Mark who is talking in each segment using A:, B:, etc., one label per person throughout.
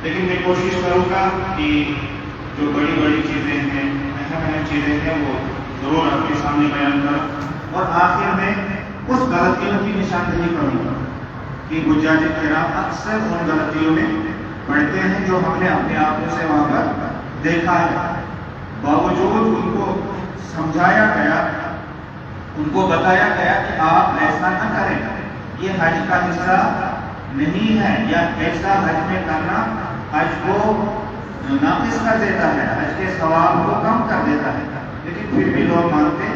A: لیکن میں کوشش کروں گا کہ جو بڑی بڑی چیزیں ہیں، اہم چیزیں ہیں، وہ ضرور آپ کے سامنے بیان کروں، اور آخر میں اس غلطیوں کی نشاندہی کروں گا کہ حجاج کرام اکثر ان غلطیوں میں پڑھتے ہیں جو ہم نے اپنے آنکھوں سے وہاں پر دیکھا ہے۔ باوجود ان کو سمجھایا گیا، ان کو بتایا گیا کہ آپ ایسا نہ کریں، یہ حج کا حصہ نہیں ہے، یا ایسا حج میں کرنا حج کو ناقص کر دیتا ہے، حج کے ثواب کو کم کر دیتا ہے، لیکن پھر بھی لوگ مانتے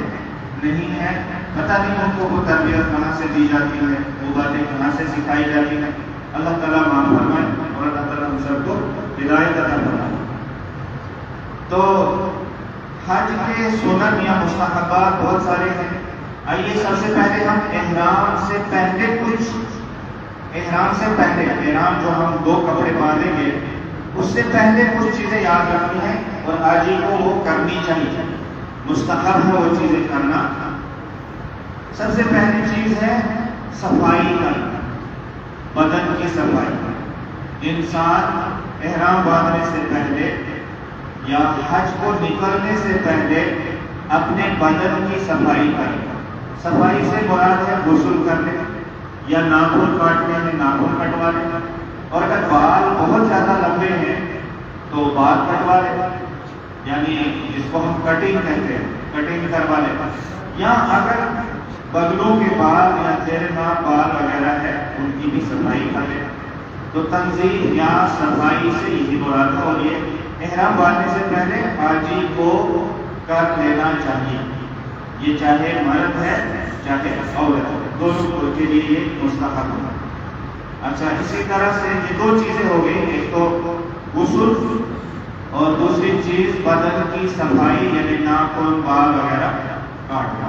A: نہیں ہیں۔ پتہ نہیں ان کو وہ تربیت کہاں سے دی جاتی ہے، وہ باتیں کہاں سے سکھائی جاتی ہیں۔ اللہ تعالیٰ معاف فرمائے اور اللہ تعالیٰ ہم سب کو ہدایت عطا فرمائے۔ تو حج کے سنن یا مستحبات بہت سارے ہیں۔ آئیے سب سے پہلے ہم احرام سے پہلے احرام جو ہم 2 کپڑے باندھیں گے اس سے پہلے کچھ چیزیں یاد رکھنی ہیں اور حاجی کو وہ کرنی چاہیے، مستحب ہے وہ چیزیں کرنا۔ سب سے پہلی چیز ہے صفائی کرنا، بدن کی صفائی۔ انسان احرام باندھنے سے پہلے یا حج کو نکلنے سے پہلے اپنے بدن کی صفائی کرے۔ صفائی سے مراد ہے غسل کرنے، یا ناخن کاٹنے ہیں ناخن کٹوا لیں، اور اگر بال بہت زیادہ لمبے ہیں تو بال کٹوا لیں، یعنی جس کو ہم کٹنگ کہتے ہیں، کٹنگ کروا لیں۔ یا اگر بغلوں کے بال یا زیر ناف بال وغیرہ ہے ان کی بھی صفائی کر لیں۔ تو تنظیم یا صفائی سے یہی مراد ہے، اور یہ احرام باندھنے سے پہلے حاجی کو کر لینا چاہیے، یہ چاہے مرد ہے چاہے عورت، دونوں کے لیے یہ مستحب ہے۔ اچھا، اسی طرح سے یہ 2 چیزیں ہو گئی، ایک تو غسل اور دوسری چیز بدن کی صفائی، یعنی ناخن بال وغیرہ کاٹنا۔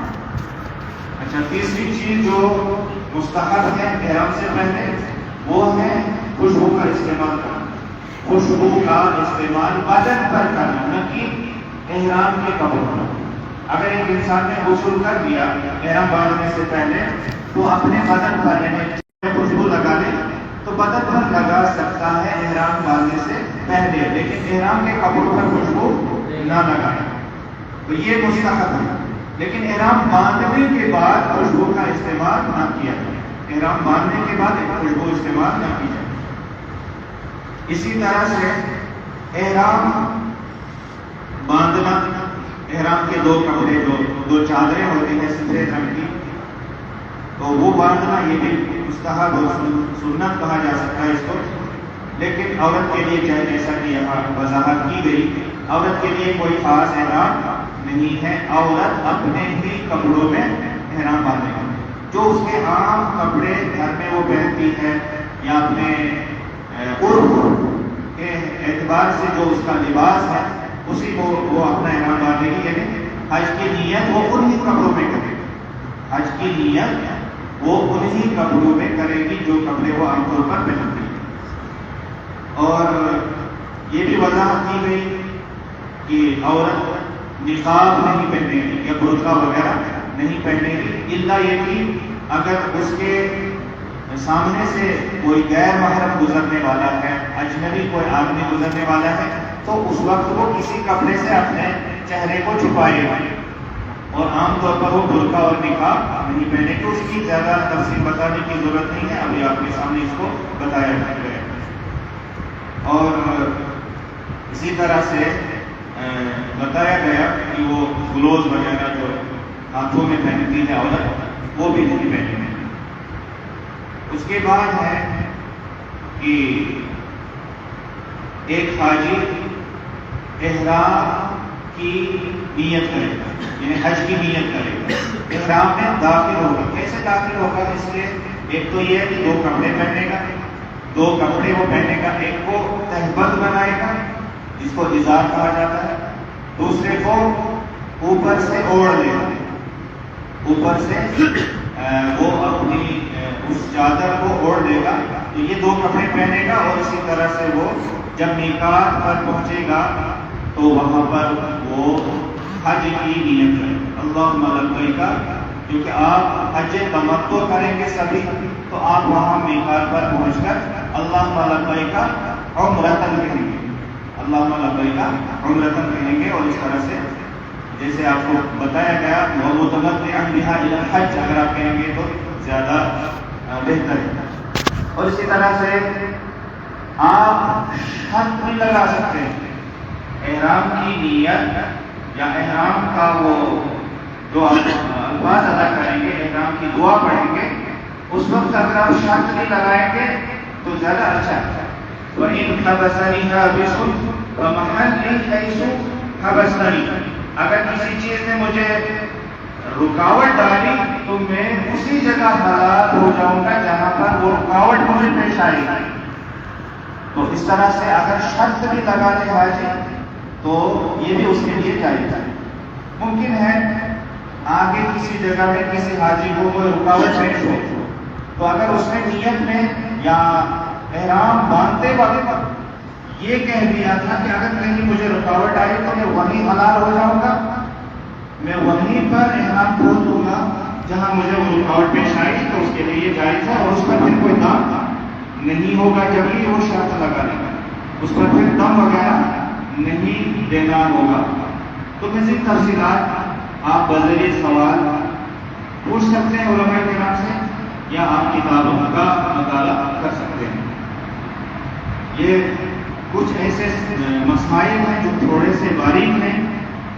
A: اچھا، تیسری چیز جو مستحب ہے احرام سے پہلے وہ ہے خوشبو کا استعمال کرنا۔ خوشبو کا استعمال بدن پر کرنا، نہ کہ احرام کے کپڑوں پر۔ اگر ایک انسان نے غسل کر دیا احرام باندھنے سے پہلے تو اپنے بدن پر یعنی خوشبو لگا لے تو بدن پر لگا سکتا ہے احرام باندھنے سے پہلے، لیکن احرام کے کپڑوں پر خوشبو نہ لگائے، تو یہ مستحب ہے۔ لیکن احرام باندھنے کے بعد خوشبو کا استعمال نہ کیا جائے، احرام باندھنے کے بعد خوشبو استعمال نہ کی جائے۔ اسی طرح سے احرام باندھنا، احرام کے 2 کپڑے، 2 چادریں ہوتی ہیں سفید رنگ کی، تو وہ باندھنا یہ بھی مستحب اور سنت کہا جا سکتا ہے اس کو۔ لیکن عورت کے لیے چاہے جیسا کہ یہاں وضاحت کی گئی، عورت کے لیے کوئی خاص احرام نہیں ہے، عورت اپنے ہی کپڑوں میں احرام باندھے گا۔ جو اس کے عام کپڑے گھر میں وہ پہنتی ہے یا اپنے عرف کے اعتبار سے جو اس کا لباس ہے اسی کو وہ اپنا احرام باندھے گی، یعنی حج کی نیت وہ انہی کپڑوں میں کرے گی، حج کی نیت وہ انہی کپڑوں میں کرے گی جو کپڑے وہ عام طور پر پہنتی ہے۔ اور یہ بھی وضاحت کی گئی کہ عورت نقاب نہیں پہنے گی یا برقع وغیرہ نہیں پہنے گی، الا یہ کہ اگر اس کے سامنے سے کوئی غیر محرم گزرنے والا ہے، اجنبی کوئی آدمی گزرنے والا ہے، تو اس وقت وہ کسی کپڑے سے اپنے چہرے کو چھپائے گا، اور عام طور پر وہ برقع اور نقاب نہیں پہنے گی۔ اس کی زیادہ تفصیل بتانے کی ضرورت نہیں ہے، ابھی آپ کے سامنے اس کو بتایا گیا ہے۔ اور اسی طرح سے بتایا گیا کہ وہ گلوز وغیرہ جو ہاتھوں میں پہنتی ہے عورت، وہ بھی نہیں پہنیں گے۔ اس کے بعد ہے کہ ایک حاجی احرام کی نیت کرے گا، یعنی حج کی نیت کرے گا، احرام میں داخل ہوگا۔ کیسے داخل ہوگا؟ اس لیے ایک تو یہ ہے کہ 2 کپڑے پہنے گا، 2 کپڑے وہ پہنے گا، ایک کو تہبند بنائے گا جس کو ازار کہا جاتا ہے، دوسرے کو اوپر سے اوڑھ لے گا، اوپر سے وہ اپنی اس چادر کو اوڑھ لے گا، تو یہ 2 کپڑے پہنے گا، اور اسی طرح سے وہ جب میقات پر پہنچے گا تو وہاں پر وہ حج کی نیت کرے گا، اللہم لبیک، کیونکہ آپ حج تمتع کریں گے سبھی، تو آپ وہاں میقات پر پہنچ کر اللہم لبیک عمرتن کہیں گے، اللہم لبیک عمرتن کہیں گے. اور اس طرح سے جیسے آپ کو بتایا گیا ومتمتعا بہا الی الحج اگر آپ کہیں گے تو زیادہ بہتر ہے. اور اسی طرح سے آپ شرط بھی لگا سکتے ہیں احرام کی نیت یا احرام کا وہ جو آپ الفاظ ادا کریں گے، احرام کی دعا پڑھیں گے، اس وقت اگر آپ شرط بھی لگائیں گے تو زیادہ اچھا ہے. وَإِنْ حَبَسَنِي حَابِسٌ فَمَحَلِّي حَيْثُ حَبَسْتَنِي، اگر کسی چیز نے مجھے رکاوٹ ڈالی تو میں اسی جگہ ہلاک ہو جاؤں گا جہاں پر وہ رکاوٹ مجھے پیش آئے گی. تو اس طرح سے اگر شرط بھی لگا لے حاجی تو یہ بھی اس کے لیے جائز ہے. ممکن ہے آگے کسی جگہ میں کسی حاجی کو کوئی رکاوٹ پیش ہو تو اگر اس نے نیت میں یا احرام باندھتے وقت یہ کہہ دیا تھا کہ اگر کہیں مجھے رکاوٹ آئی تو میں وہیں حلال ہو جاؤں گا، میں وہیں پر احرام کھول دوں گا جہاں مجھے وہ رکاوٹ پیش آئی، تو اس کے لیے یہ جائز ہے. اور اس پر پھر کوئی دم نہیں ہوگا جب بھی وہ شرط لگا لے گا، اس پر پھر دم وغیرہ نہیں دینا ہوگا. تو مزید تفصیلات آپ بذریعہ سوال پوچھ سکتے ہیں علماء کرام سے یا آپ کتابوں کا مطالعہ کر سکتے ہیں. یہ کچھ ایسے مسائل ہیں جو تھوڑے سے باریک ہیں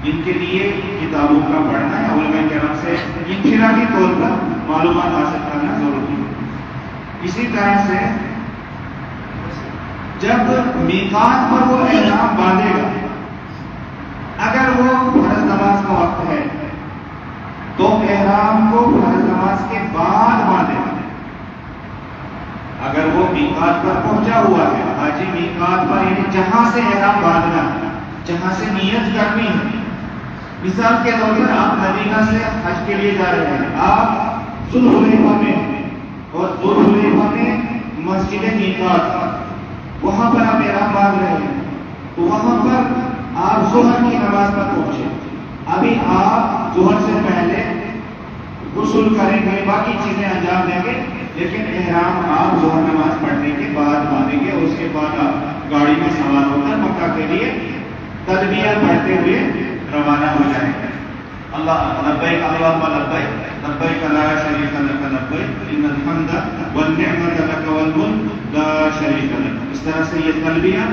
A: جن کے لیے کتابوں کا پڑھنا ہے، علماء کرام سے انفرادی طور پر معلومات حاصل کرنا ضروری ہے. اسی طرح سے جب میقات پر وہ احرام باندھے گا، اگر وہ فرض نماز کا وقت ہے تو احرام کو فرض نماز کے بعد باندھے گا. اگر وہ میقات پر پہنچا ہوا ہے، حاجی میقات پر یعنی جہاں سے احرام باندھنا ہے، جہاں سے نیت کرنی ہے. مثال کے طور پر آپ مدینہ سے حج کے لیے جا رہے ہیں، آپ ذوالحلیفہ میں اور ذوالحلیفہ میں مسجد میقات وہاں پر آپ احرام باندھ رہے ہیں، تو وہاں پر آپ ظہر کی نماز پر پہنچے. ابھی آپ ظہر سے پہلے غسل کریں گے، باقی چیزیں انجام دیں گے، لیکن احرام آپ ظہر نماز پڑھنے کے بعد باندھیں گے. اور اس کے بعد آپ گاڑی میں سوار ہو کر مکہ کے لیے تلبیہ پڑھتے ہوئے روانہ ہو جائیں گے. اللہ لبیک اللہم لبیک لبیک لا شریک لک لبیک ان الحمد والنعمت لک والملک لا شریک لک. اس طرح سے یہ تلبیہ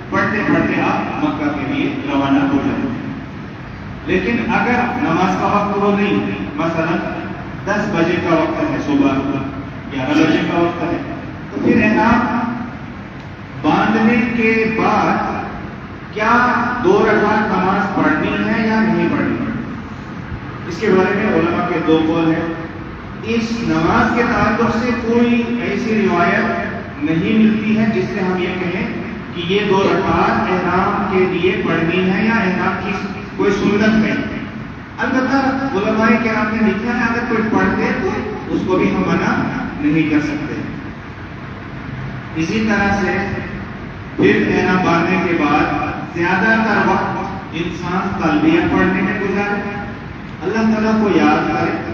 A: پڑھتے پڑھتے آپ مکہ کے لیے روانہ ہو جائیں گے. لیکن اگر نماز کا وقت ہو نہیں، مثلا 10 بجے کا وقت ہے، صبح 11 بجے کا وقت ہے، تو پھر احرام باندھنے کے بعد کیا 2 رکعت نماز پڑھنی ہے یا نہیں پڑھنی ہے؟ اس کے بارے میں علماء کے 2 قول ہیں. اس نماز کے تعلق سے کوئی ایسی روایت نہیں ملتی ہے جس سے ہم یہ کہیں کہ یہ 2 رکعت احرام کے لیے پڑھنی ہے یا احرام کی کوئی سنت نہیں. البتہ علماء کرام نے لکھا ہے اگر کوئی پڑھ دے تو اس کو بھی ہم منع نہیں کر سکتے. اسی طرح سے پھر احرام باندھنے کے بعد زیادہ تر وقت انسان تلبیہ پڑھنے میں گزارے، اللہ تعالیٰ کو یاد کرے،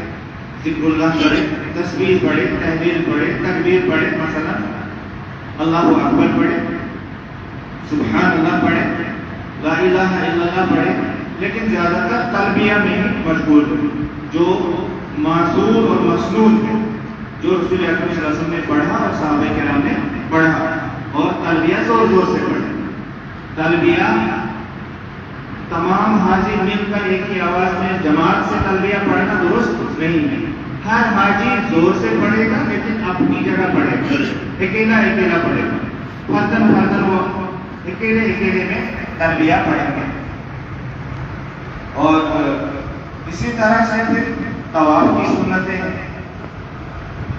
A: ذکر اللہ کرے، تسبیح پڑھے، تحلیل پڑھے، تکبیر پڑھے، مثلا اللہ اکبر پڑھے، سبحان اللہ پڑھے، لا الہ الا اللہ پڑھے. لیکن زیادہ تر تلبیہ میں ہی مشغول ہے، جو معصور اور مسنون ہے، جو رسول اکرم صلی اللہ علیہ وسلم نے پڑھا اور صحابہ کرام نے پڑھا. اور تلبیہ زور زور سے پڑھے. تلبیہ تمام حاجی مل کر ایک ہی آواز میں جماعت سے تلبیہ پڑھنا درست نہیں ہے. ہر حاجی زور سے پڑھے گا لیکن اپنی جگہ پڑھے گا، اکیلا اکیلا پڑھے گا، فردن فردن وہ اکیلے اکیلے میں تلبیہ پڑھیں گے. اور اسی طرح سے پھر طواف کی سنتیں ہیں.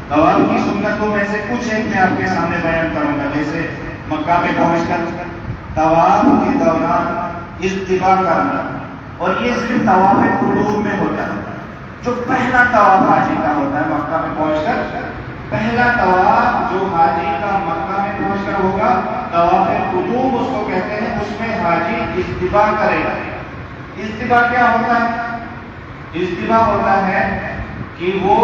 A: طواف کی سنتوں میں سے کچھ ایک میں آپ کے سامنے بیان کروں گا. جیسے مکہ میں پہنچ کر طواف کے دوران اجتباء کرنا، اور یہ صرف طواف قدوم میں ہوتا ہے. جو پہلا طواف حاجی کا ہوتا ہے مکہ میں پہنچ کر، پہلا طواف جو حاجی کا مکہ میں پہنچ کر ہوگا طواف قدوم اس کو کہتے ہیں. اس میں حاجی اجتباء کرے گا. اجتباء کیا ہوتا ہے؟ اجتباء ہوتا ہے کہ وہ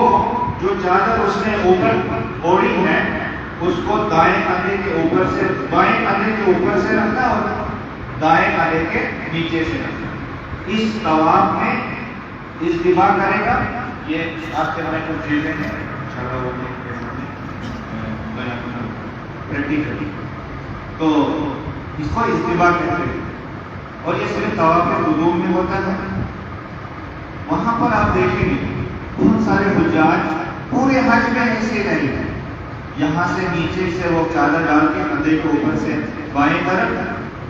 A: جو چادر اس نے اوپر اوڑھی ہے اس کو دائیں کندھے کے اوپر سے بائیں کندھے کے اوپر سے رکھنا اور دائیں کندھے کے نیچے سے رکھنا. اس طواف میں اجتماع کرے گا. یہ آپ کے ہمیں کچھ چیزیں ہیں انشاءاللہ وہ پریکٹیکلی تو اس کو اجتماع کہتے ہیں. اور یہ صرف طواف قدوم میں ہوتا ہے. وہاں پر آپ دیکھیں گے بہت سارے حجاج پورے حج میں ایسے رہے ہیں. یہاں سے نیچے سے وہ چادر ڈال کے کندھے کے اوپر سے بائیں طرف,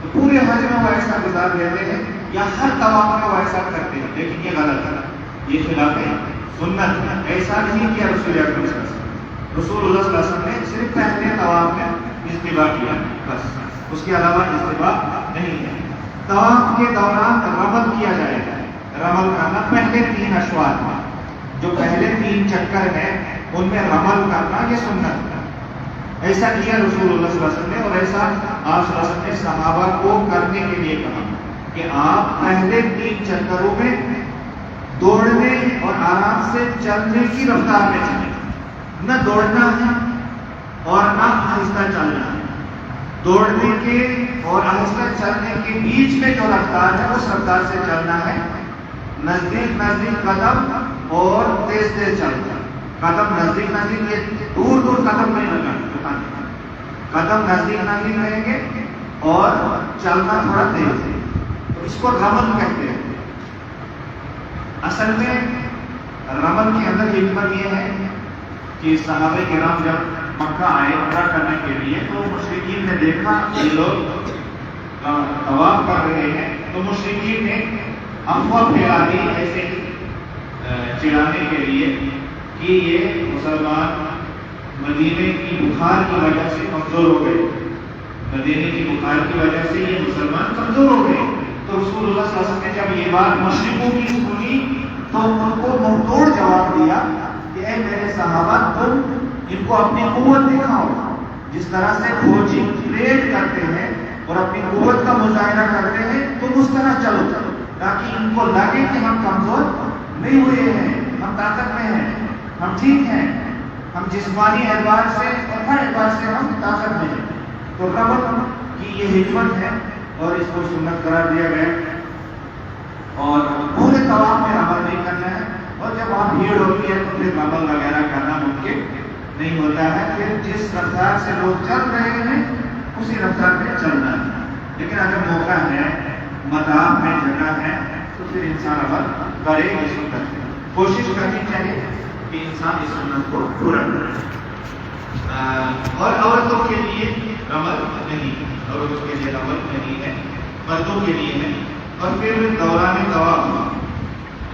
A: تو پورے حج میں وہ ایسا گزار لیتے ہیں یا ہر طواف میں وہ ایسا کرتے ہیں. لیکن یہ غلط ہے, یہ خلاف سنت ہے. ایسا نہیں کیا رسول اکرم صلی اللہ علیہ وسلم. رسول اللہ صلی اللہ علیہ وسلم نے صرف پہلے طواف میں اجتماع کیا بس, اس کے علاوہ اجتماع نہیں ہے. طواف کے دوران رمل کیا جائے گا. رمل کرنا پہلے 3 اشواط میں, جو پہلے 3 چکر ہیں ان میں رمل کرنا یہ سنت ہے. ایسا کیا رسول اللہ صلی اللہ علیہ وسلم نے, اور ایسا آپ صلی اللہ علیہ وسلم نے صحابہ کو کرنے کے لیے کہا کہ آپ پہلے 3 چکروں میں دوڑنے اور آرام سے چلنے کی رفتار میں چلیں. نہ دوڑنا ہے اور نہ آہستہ چلنا ہے. دوڑنے کے اور آہستہ چلنے کے بیچ میں جو رفتار ہے اس رفتار سے چلنا ہے. نزدیک نزدیک قدم اور تیز تیز چلنا. قدم نزدیک نزدیک, یہ دور دور قدم نہیں لگانا. قدم نزدیک نزدیک رہیں گے اور چلنا تھوڑا تیز. تو اس کو رمل کہتے ہیں. اصل میں رمل کے اندر حکمت یہ ہے کہ صحابہ کرام جب مکہ آئے عمرہ کرنے کے لیے تو مشرکین نے دیکھا یہ لوگ طواف کر رہے ہیں, تو مشرکین نے افواہ پھیلا دی ایسے چڑھانے کے لیے کہ یہ مسلمان مدینے کی بخار کی وجہ سے کمزور ہو گئے. مدینے کی بخار کی وجہ سے یہ مسلمان کمزور ہو گئے. تو رسول اللہ صلی اللہ علیہ وسلم نے جب یہ بات مشرکوں کی سنی تو ان کو منہ توڑ جواب دیا کہ اے میرے صحابہ, تم ان کو اپنی قوت دکھاؤ. جس طرح سے فوجی پریڈ کرتے ہیں اور اپنی قوت کا مظاہرہ کرتے ہیں, تم اس طرح چلو تاکہ ان کو لگے کہ ہم کمزور نہیں ہوئے ہیں, ہم طاقت میں ہیں, ہم ٹھیک ہیں, ہم جسمانی اعتبار سے اور ہر اعتبار سے ہم طاقت میں ہیں. تو رمل کی یہ حکمت ہے اور اس کو سنت قرار دیا گیا. اور پورے طواف میں رمل نہیں کرنا ہے, اور جب وہاں بھیڑ ہوتی ہے تو پھر رمل وغیرہ کرنا ممکن نہیں ہوتا ہے. پھر جس رفتار سے لوگ چل رہے ہیں اسی رفتار میں چلنا ہے. لیکن اگر موقع ہے, مطاف ہے, جگہ ہے, تو پھر انسان رمل کرے. یہ سنت ہے, کوشش کرنی چاہیے کہ انسان اس سنت کو پورا کرے. اور عورتوں کے لیے رمل نہیں, عورتوں کے لیے رمل نہیں ہے, مردوں کے لیے ہے. اور پھر دوران طواف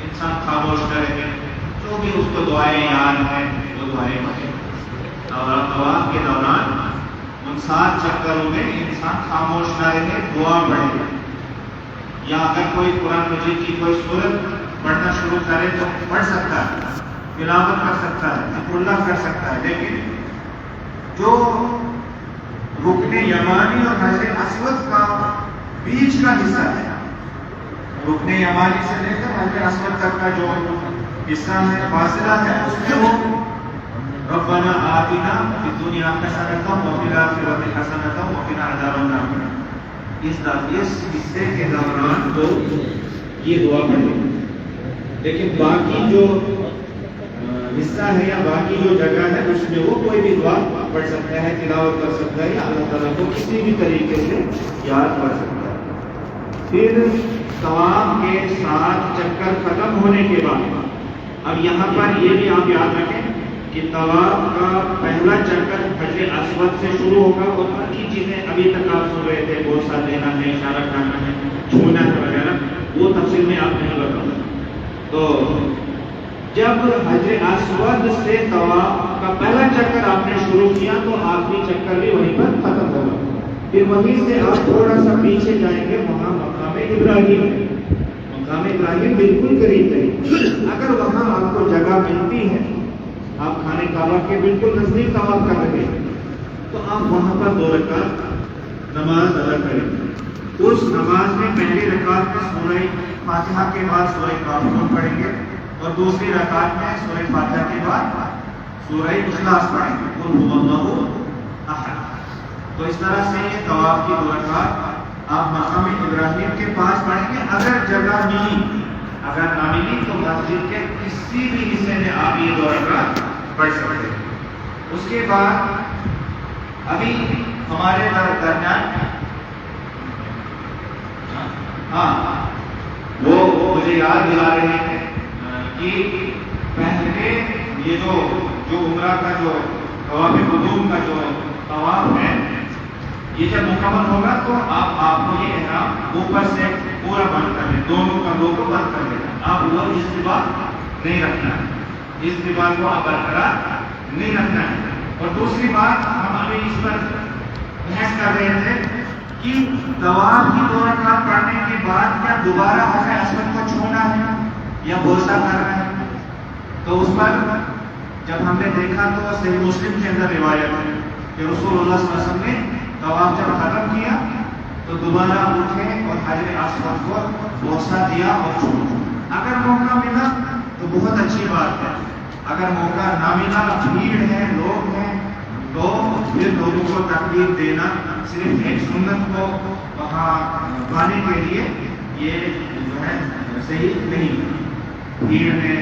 A: انسان خاموش نہ رہے, جو بھی اس کو دعائیں یاد ہیں وہ دعائیں پڑھے. اور طواف کے دوران ان 7 چکروں میں انسان خاموش نہ رہے, دعا پڑھے. یا اگر کوئی قرآن مجید کی کوئی سورت پڑھنا شروع کرے تو پڑھ سکتا ہے, تلاوت کر سکتا ہے, ذکر اللہ کر سکتا ہے. لیکن جو رکن یمانی اور حجر اسود کا بیچ کا حصہ ہے, رکن یمانی سے لے کر حجر اسود تک کا جو حصہ ہے, فاصلہ ہے, اس میں وہ ربنا آتنا فی الدنیا حسنۃ وفی الآخرۃ حسنۃ وقنا عذاب النار, اس حصے کے دوران تو یہ دعا پڑھیں. لیکن باقی جو حصہ ہے یا باقی جو جگہ ہے اس میں وہ کوئی بھی دعا پڑھ سکتا ہے, تلاوت کر سکتا ہے, یا اللہ تعالیٰ کو کسی بھی طریقے سے یاد کر سکتا ہے. پھر طواف کے 7 چکر ختم ہونے کے بعد اب یہاں پر یہ بھی آپ یاد رکھیں کہ طواف کا پہلا چکر حجر اسود سے شروع ہوگا, اور باقی چیزیں ابھی تک آپ سن رہے تھے, بوسہ دینا ہے, اشارہ کرنا ہے, چھونا ہے وغیرہ, وہ تفصیل میں آپ نہیں بتاؤں. تو جب حجر اسود سے طواف کا پہلا چکر آپ نے شروع کیا تو آخری چکر بھی وہیں پر ختم ہوگا. پھر وہیں سے آپ تھوڑا سا پیچھے جائیں گے, وہاں مقام ابراہیم ہے. مقام ابراہیم بالکل قریب ہے. اگر وہاں آپ کو جگہ ملتی ہے, آپ خانہ کعبہ کے بالکل نزدیک طواف کر رہے ہیں, تو آپ وہاں پر 2 رکعت نماز ادا کریں. اس نماز میں پہلی رکعت میں سورہ فاتحہ کے بعد سورہ کافرون پڑھیں گے, اور دوسری رکعت میں سورہ فاتحہ کے بعد سورہ اخلاص پڑھیں گے. قل هو اللہ تو اس طرح سے یہ طواف کی 2 رکعات آپ مقام ابراہیم کے پاس پڑھیں گے. اگر جگہ ملی، اگر نہ ملی تو مسجد کے کسی بھی حصے میں آپ یہ 2 رکعات پڑھ سکتے ہیں. اس کے بعد ابھی ہمارے درمیان وہ مجھے یاد دلا رہے ہیں کہ پہلے یہ جو عمرہ کا جو طواف قدوم کا جو طواف ہے، یہ جب مکمل ہوگا تو آپ کو یہ احرام اوپر سے پورا بند کر لیں، دونوں کندھوں کو بند کر لینا. آپ وہ استباع نہیں رکھنا ہے، استباع کو آپ برقرار نہیں رکھنا ہے. اور دوسری بات ہم ابھی اس پر بحث کر رہے تھے کہ طواف کی 2 رکعات پڑھنے کے بعد کیا دوبارہ حجر اسود کو چھونا ہے یا بوسہ کرنا ہے. تو اس پر جب ہم نے دیکھا تو صحیح مسلم کے اندر روایت ہے کہ رسول اللہ صلی اللہ علیہ وسلم نے طواف جب ختم کیا تو دوبارہ اٹھے اور حجر اسود کو بوسہ دیا اور چھوڑا. اگر موقع ملا تو بہت اچھی بات ہے، اگر موقع نہ ملا، بھیڑ ہے، لوگ ہیں، تو پھر لوگوں کو تکلیف دینا صرف ایک سنت کو وہاں پانے کے لیے یہ جو ہے صحیح نہیں. بھیڑ میں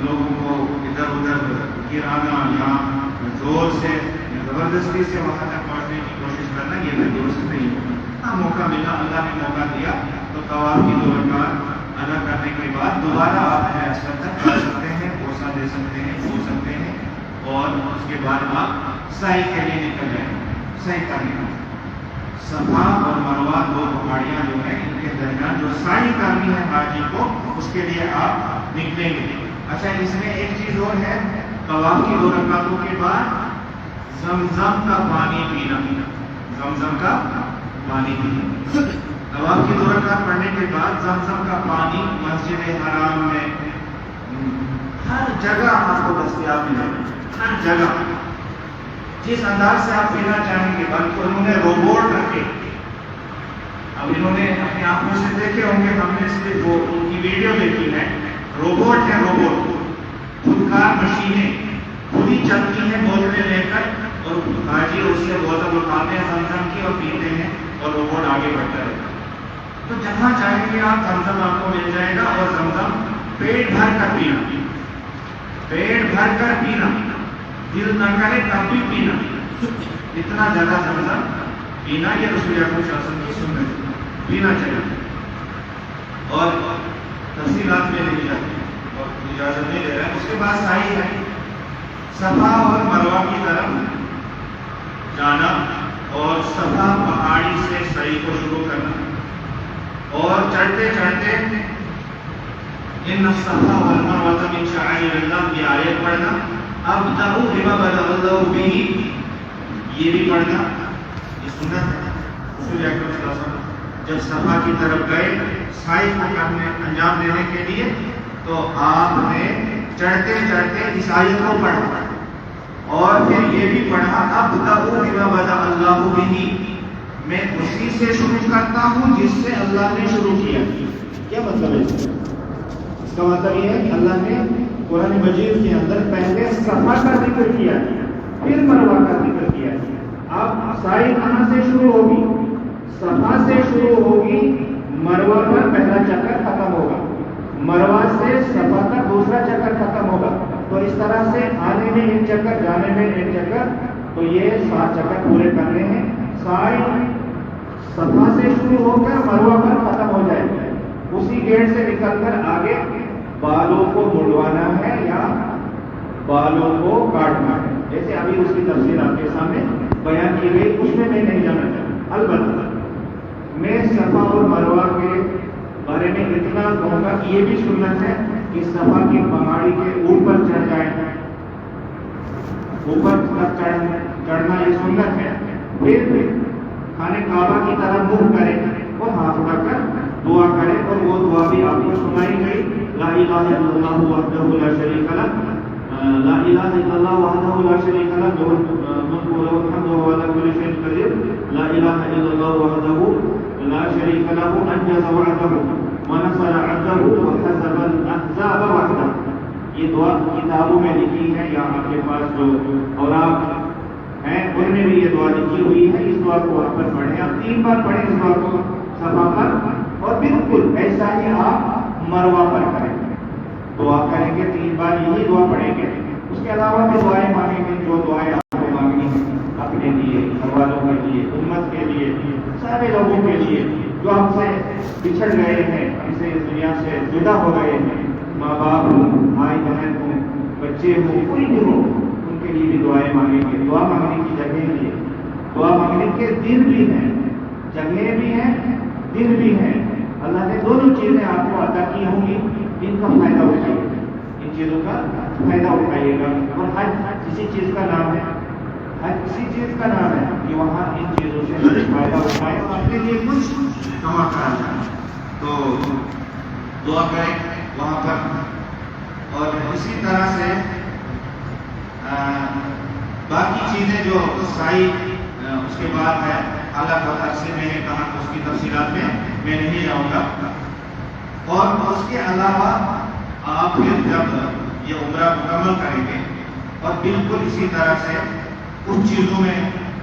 A: لوگوں کو ادھر ادھر گرانا یا زور سے زبردستی سے وہاں تک پہنچنے کی کوشش کرنا یہ بھی درست نہیں ہوگا. ہاں موقع ملا، اللہ نے موقع دیا تو طواف کی 2 رکعات ادا کرنے کے بعد دوبارہ آپ حجر اسود تک پڑھ سکتے ہیں، بوسہ دے سکتے ہیں، چھو سکتے ہیں، اور اس کے بعد آپ سعی کے لیے نکل جائیں. سعی کرنا صفا اور مروہ 2 پہاڑیاں جو ہیں ان کے درمیان جو سعی کرنی ہے حاجی کو، اس کے لیے آپ نکلیں گے. اچھا، اس میں ایک چیز اور ہے، طواف کی 2 رکعتوں کے بعد زمزم کا پانی پینا، زمزم کا پانی پینا. طواف کی 2 رکعت پڑھنے کے بعد زمزم کا پانی مسجد حرام میں ہر جگہ آپ کو دستیاب ملے گا، ہر جگہ جس انداز سے آپ پینا چاہیں گے. بلکہ انہوں نے روبوٹ رکھے، اب انہوں نے اپنی آنکھوں سے دیکھے ہوں گے، ہم نے صرف وہ ان کی ویڈیو دیکھی ہے. روبوٹ ہے، روبوٹ خودکار مشینیں خود ہی چلتی ہیں بوتلیں لے کر، اور حاجی اس سے بوتل اٹھاتے ہیں زمزم کی اور پیتے ہیں، اور روبوٹ آگے بڑھتا ہے. تو جہاں چاہیں گے آپ زمزم آپ کو مل جائے گا. اور زمزم پیٹ بھر کر پینا، پیٹ بھر کر پینا، دل نہ کرے تب بھی پینا. اتنا زیادہ زمزم پینا یہ رسول اکرم صلی اللہ علیہ وسلم کی سنت، پینا چاہیے. اور تفصیلات میں نہیں جاتی اور اجازت نہیں دے رہا ہے. اس کے بعد سعی ہے، صفا اور مروہ کی طرف جانا اور صفا پہاڑی سے سعی کو شروع کرنا، اور چڑھتے چڑھتے ان الصفا والمروہ من شعائر اللہ کی آیت پڑھنا. ابدأ بما بدأ اللہ بہ، یہ بھی پڑھنا، یہ سنت ہے. رسول اکرم صلی اللہ علیہ وسلم جب صفا کی طرف گئے سعی کو انجام دینے کے لیے تو آپ نے چڑھتے چڑھتے اس آیت کو پڑھا اور پھر یہ بھی پڑھا ابدأ بما بدأ اللہ بہ، میں اسی سے شروع کرتا ہوں جس سے اللہ نے شروع کیا. کیا مطلب ہے اس کا؟ مطلب یہ ہے کہ اللہ نے قرآن مجید کے اندر پہلے صفا کا ذکر کیا، پھر مروہ کا ذکر کیا. اب سعی کہاں سے شروع ہوگی؟ صفا سے شروع ہوگی، مروہ پر پہلا چکر ختم ہوگا، مروہ سے صفا کا دوسرا چکر ختم ہوگا. تو اس طرح سے آنے میں ایک چکر، جانے میں ایک چکر، تو یہ 7 چکر پورے کرنے ہیں. سعی صفا سے شروع ہو کر مروہ پر ختم ہو جائے گا. اسی گیٹ سے نکل کر آگے بالوں کو مڑوانا ہے یا بالوں کو کاٹنا ہے، جیسے ابھی اس کی تفصیل آپ کے سامنے بیان کی گئی، اس میں میں نہیں جانا چاہتا. البتہ میں صفا اور مروہ کے بارے میں اتنا کہوں گا کہ یہ بھی سنت ہے کہ صفا کی پہاڑی کے اوپر چڑھ جائیں، اوپر تک چڑھنا یہ سنت ہے. پھر خانہ کعبہ کی طرف منہ کرے اور ہاتھ اٹھا کر دعا کرے، اور وہ دعا بھی آپ کو سنائی گئی. لا الہ الا اللہ وحدہ لا شریک لہ، لا الہ الا اللہ وحدہ لا شریک لہ، لہ الملک وله الحمد وهو على كل شيء قدير، لا الہ الا اللہ وحدہ لا شریک لہ، انجز وعدہ ونصر عبدہ وحزب الاحزاب وحدہ. یہ دعا کتابوں میں لکھی ہے یا آپ کے پاس جو اوراق ہیں انہوں نے بھی یہ دعا لکھی ہوئی ہے. اس دعا کو وہاں پر پڑھیں, آپ 3 بار پڑھیں اس دعا کو صفا پر, اور بالکل ایسا ہی آپ مروہ پر کریں. دعا کریں گے 3 بار یہی دعا پڑھیں گے. اس کے علاوہ بھی دعائیں مانگیں گے, جو دعائیں آپ کو مانگنی ہیں اپنے لیے, گھر والوں کے لیے, امت کے لیے, سارے لوگوں کے لیے جو آپ سے بچھڑ گئے ہیں, اسے اس دنیا سے جدا ہو گئے ہیں, ماں باپ ہوں, بھائی بہن ہوں, بچے ہوں, کوئی بھی ہو, ان کے لیے بھی دعائیں مانگیں گے. دعا مانگنے کی جگہیں بھی, دعا مانگنے کے دن بھی ہیں, جگہیں بھی ہیں, دن بھی ہیں. اللہ نے دونوں چیزیں آپ کو عطا کی ہوں گی, ان کا فائدہ اٹھائیے گا, ان چیزوں کا فائدہ اٹھائیے گا. اور حج کسی چیز کا نام ہے, حج کسی چیز کا نام ہے کہ وہاں ان چیزوں سے فائدہ اٹھائے اور اپنے لیے کچھ کما کر جائے. تو دعا کریں وہاں پر. اور اسی طرح سے باقی چیزیں جو سائی اس کے بعد ہے, اعلیٰ قدر سے میں نے کہا کہ اس کی تفصیلات میں نہیں جاؤں گا. اور اس کے علاوہ آپ پھر جب یہ عمرہ مکمل کریں گے اور بالکل اسی طرح سے کچھ چیزوں میں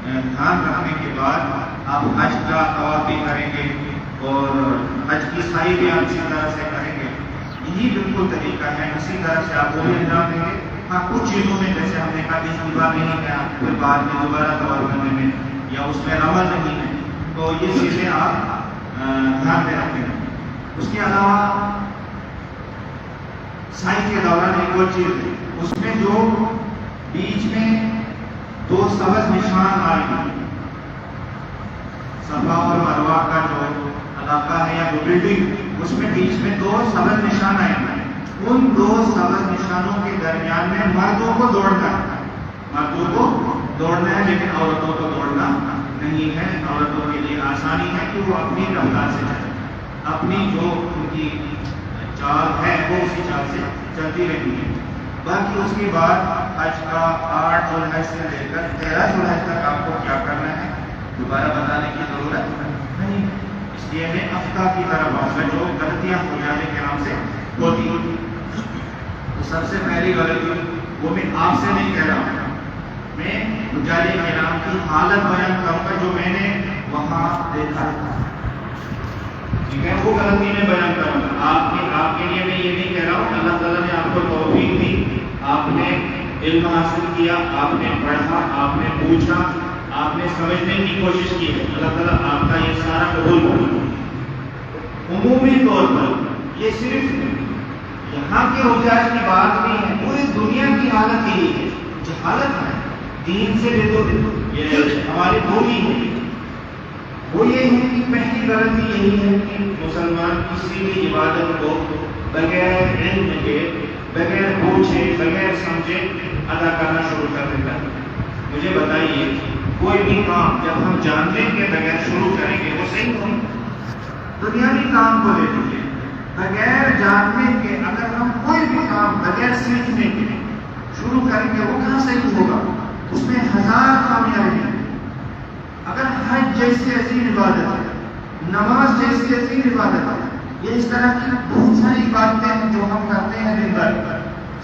A: دھیان رکھنے کے بعد آپ حج کا طواف بھی کریں گے اور حج کی سائی بھی آپ اسی طرح سے کریں گے. یہی بالکل طریقہ ہے, اسی طرح سے آپ وہ بھی انجام دیں گے. ہاں کچھ چیزوں میں جیسے ہم نے کہا کہ بار نہیں کیا, پھر بعد میں دوبارہ طواف کرنے میں یا اس میں رمل نہیں ہے, تو یہ چیزیں آپ دھیان میں رکھیں. اس کے علاوہ سائی کے دوران ایک اور چیز ہے, اس میں جو بیچ میں 2 سبز نشان آئے ہیں, صفا اور مروہ کا جو علاقہ ہے یا جو بلڈنگ, اس میں بیچ میں 2 سبز نشان آئے ہیں. ان 2 سبز نشانوں کے درمیان میں مردوں کو دوڑنا ہے, مردوں کو دوڑنا ہے, لیکن عورتوں کو دوڑنا نہیں ہے. عورتوں کے لیے آسانی ہے کہ وہ اپنی رفتار سے چلیں, اپنی جو ان کی چال ہے وہ اسی چال سے چلتی رہتی ہے. باقی اس کے بعد حج کا 8 ذوالحج سے لے کر 13 ذوالحج تک آپ کو کیا کرنا ہے دوبارہ بتانے کی ضرورت نہیں. اس لیے میں افتا کی طرف آؤں گا جو غلطیاں ہو جانے کے نام سے ہوتی ہیں. تو سب سے پہلی غلطی وہ میں آپ سے نہیں کہہ رہا ہوں, میں حجاج کرام کی حالت بیان کروں گا جو میں نے وہاں دیکھا تھا. ٹھیک ہے, وہ غلطی میں بیان کروں گا. آپ کے لیے میں یہ نہیں کہہ رہا ہوں. اللہ تعالیٰ نے آپ کو توفیق دی, آپ نے علم حاصل کیا, آپ نے پڑھا, آپ نے پوچھا, آپ نے سمجھنے کی کوشش کی ہے. اللہ تعالیٰ آپ کا یہ سارا قبول کرے. عمومی طور پر یہ صرف یہاں کے حجاج کی بات نہیں ہے, پوری دنیا کی حالت یہی ہے. جہالت ہے دین سے بھی, تو یہ ہماری بولی ہے. وہ یہ ہے کہ پہلی غلطی یہی ہے کہ مسلمان کسی بھی عبادت کو بغیر علم کے, بغیر پوچھے, بغیر سمجھے ادا کرنا شروع کر دیتا ہے. مجھے بتائیے کوئی بھی کام جب ہم جاننے کے بغیر شروع کریں گے وہ صحیح ہوگا؟ دنیاوی کام کو لے لیجیے, بغیر جاننے کے اگر ہم کوئی بھی کام بغیر سیکھنے کے شروع کریں گے وہ کہاں صحیح ہوگا؟ اس میں 1000 خامیاں ہیں. اگر حج جیسی عظیم عبادت ہے, نماز جیسی عظیم عبادت ہے, یہ اس طرح کی بہت ساری باتیں ہیں جو ہم کرتے ہیں دن بھر,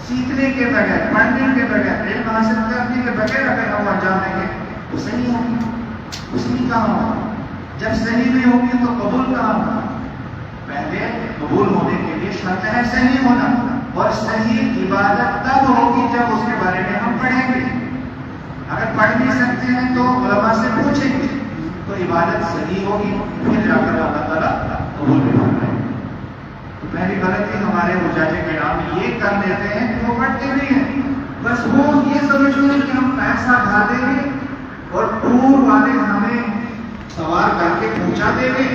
A: سیکھنے کے بغیر, پڑھنے کے بغیر, علم حاصل کرنے کے بغیر اگر ہم انجام دیں گے تو صحیح ہوگی. اس کی کہاں ہوگا؟ جب صحیح نہیں ہوگی تو قبول کہاں ہوگا؟ پہلے قبول ہونے کے لیے شرط ہے صحیح ہونا, اور صحیح عبادت تب ہوگی جب اس کے بارے میں ہم پڑھیں گے. اگر پڑھ نہیں سکتے ہیں تو علماء سے پوچھیں گے تو عبادت صحیح ہوگی, پھر جا کر اللہ تعالیٰ قبول بھی کرتا ہے. تو پہلی غلطی ہمارے حجاج کرام یہ کر لیتے ہیں کہ وہ پڑھتے نہیں ہیں, بس وہ یہ سمجھتے ہیں کہ ہم پیسہ بھر دیں گے اور ٹور والے ہمیں سوار کر کے پہنچا دیں گے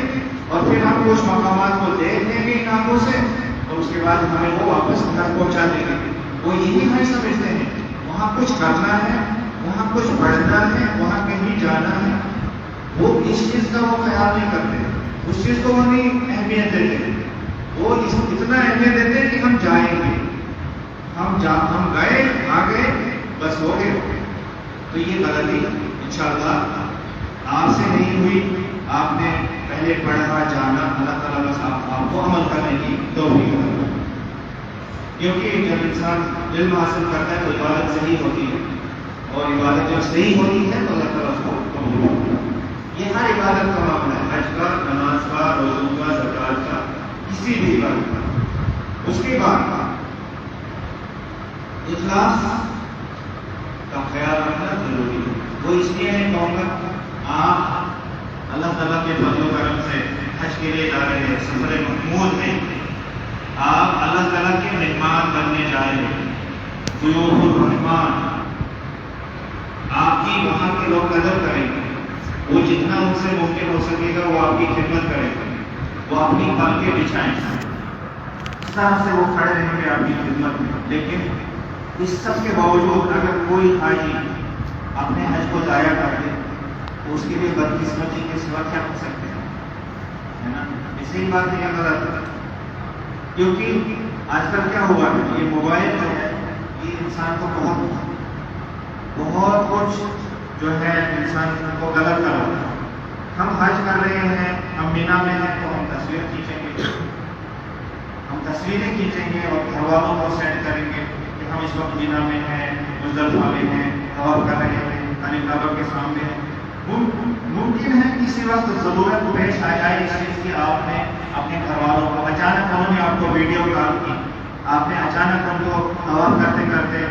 A: اور پھر ہم کچھ مقامات کو دیکھ لیں گے ان آنکھوں سے اور اس کے بعد ہمیں وہ واپس گھر پہنچا دیں گے. وہ یہی ہمیں سمجھتے ہیں وہاں کچھ کرنا ہے, وہاں کچھ پڑھنا ہے, وہاں کہیں جانا ہے. وہ اس چیز کا وہ خیال نہیں کرتے, اس چیز کو وہ نہیں اہمیت دیتے. وہ اتنا اہمیت دیتے کہ ہم جائیں گے, ہم گئے, آ گئے, بس ہو گئے. تو یہ غلطی انشاءاللہ آپ سے نہیں ہوئی. آپ نے پہلے پڑھا, جانا, اللہ تعالیٰ بس آپ کو عمل کرنے کی توفیق دیتا ہے. کیونکہ جب انسان علم حاصل کرتا ہے تو عبادت صحیح ہوتی ہے اور عبادت جب صحیح ہوتی ہے تو اللہ تعالیٰ اس کو قبول کرتا ہے۔ یہ ہر عبادت کا معاملہ ہے، حج کا، نماز کا، روزوں کا، زکوٰۃ کا، کسی بھی عبادت کا۔ اس کے بعد اخلاص کا خیال رکھنا ضروری ہے۔ وہ اس لیے نہیں کہوں گا، آپ اللہ تعالیٰ کے فضل و کرم سے حج کے لیے جا رہے ہیں، سفر محمود میں آپ اللہ تعالیٰ کے مہمان بننے جا رہے ہیں، ضیوف الرحمان، آپ کی وہاں کے لوگ قدر کریں گے، وہ جتنا ان سے ممکن ہو سکے گا وہ آپ کی خدمت کریں گے، وہ اپنی پالکیں بچھائیں گے، اس طرح سے وہ کھڑے رہیں گے آپ کی خدمت میں۔ لیکن اس سب کے باوجود اگر کوئی حاجی اپنے حج کو ضائع کر دے تو اس کے لیے بدقسمتی کے سوا کیا کر سکتے ہیں، ہے نا؟ اسی بات ہے غلط، کیونکہ آج کل کیا ہوا ہے، یہ موبائل جو ہے یہ انسان کو بہت کچھ جو ہے انسان کو غلط کراتا ہے۔ ہم حج کر رہے ہیں، ہم مینا میں ہیں تو ہم تصویر کھینچیں گے، ہم تصویریں کھینچیں گے اور گھر والوں کو سینڈ کریں گے کہ ہم اس وقت مینا میں ہیں، مزدلفہ میں ہیں، طواف کر رہے ہیں، خانہ کعبہ کے سامنے ہیں۔ ممکن ہے کسی وقت ضرورت پیش آ جائے اس چیز کی، آپ نے اپنے گھر والوں کو اچانک انہوں نے آپ کو ویڈیو کال کی، آپ نے اچانک ان کو طواف کرتے کرتے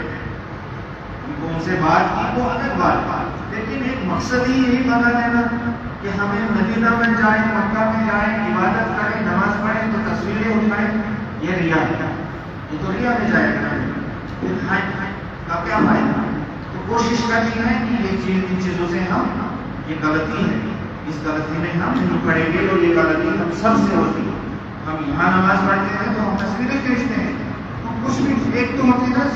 A: ان سے بات کی، وہ الگ بات، لیکن ایک مقصد ہی یہی بنا دینا کہ ہمیں مدینہ میں جائیں، مکہ میں جائیں، عبادت کریں، نماز پڑھیں تو تصویریں اٹھائیں، یہ ریا ہے، یہ تو ریا میں جائے گا، پھر حج کا کیا فائدہ؟ تو کوشش کرنی ہے کہ یہ ان چیزوں سے ہم، یہ غلطی ہے، اس غلطی میں ہم نہیں پڑیں گے، اور یہ غلطی ہم سب سے ہوتی ہے۔ ہم یہاں نماز پڑھتے ہیں تو ہم تصویریں کھینچتے ہیں، تو کچھ بھی ایک تو ہوتی ہے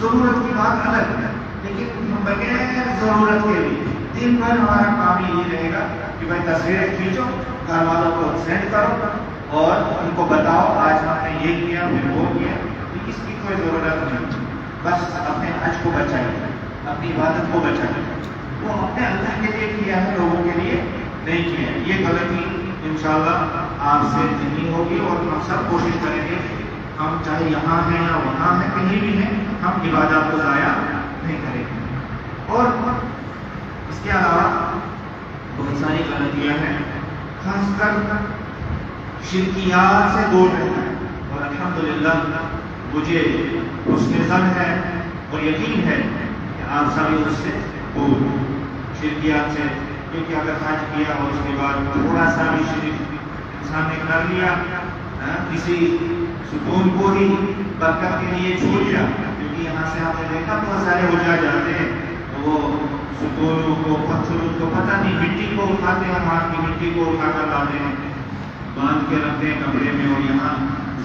A: ضرورت کی بات الگ ہے، لیکن بغیر ضرورت کے لیے دن بھر ہمارا کام یہی رہے گا کہ بھائی تصویریں کھینچو، گھر والوں کو سینڈ کرو اور ان کو بتاؤ آج ہم نے یہ کیا، پھر وہ کیا، اس کی کوئی ضرورت نہیں۔ بس اپنے حج کو بچائیے، اپنی عبادت کو بچائیے، وہ اپنے اللہ کے لیے کیا ہے، لوگوں کے لیے نہیں کیا ہے۔ یہ غلطی انشاءاللہ آپ سے نہیں ہوگی، اور ہم سب کوشش کریں گے، ہم چاہے یہاں ہیں یا وہاں ہیں، کہیں بھی ہیں، ہم عبادات کو ضائع نہیں کریں گے۔ اور اس کے علاوہ بہت ساری غلطیاں ہیں، خاص کر شرکیات سے دور رہنا ہے، اور الحمدللہ مجھے حسن ظن ہے اور یقین ہے کہ آپ سبھی اس سے دور شرکیات سے، کیونکہ اگر حج کیا اور اس کے بعد تھوڑا سا بھی شرک انسان نے کر لیا، کسی سکون کو ہی برکت کے لیے چھوڑ دیا، کیونکہ یہاں سے آپ نے دیکھا بہت سارے ہو جاتے ہیں، تو وہ ستونوں کو، پتھروں کو، پتہ نہیں، مٹی کو اٹھاتے ہیں، ہاتھ کی مٹی کو اٹھا کر لاتے ہیں، باندھ کے رکھتے ہیں کپڑے میں، اور یہاں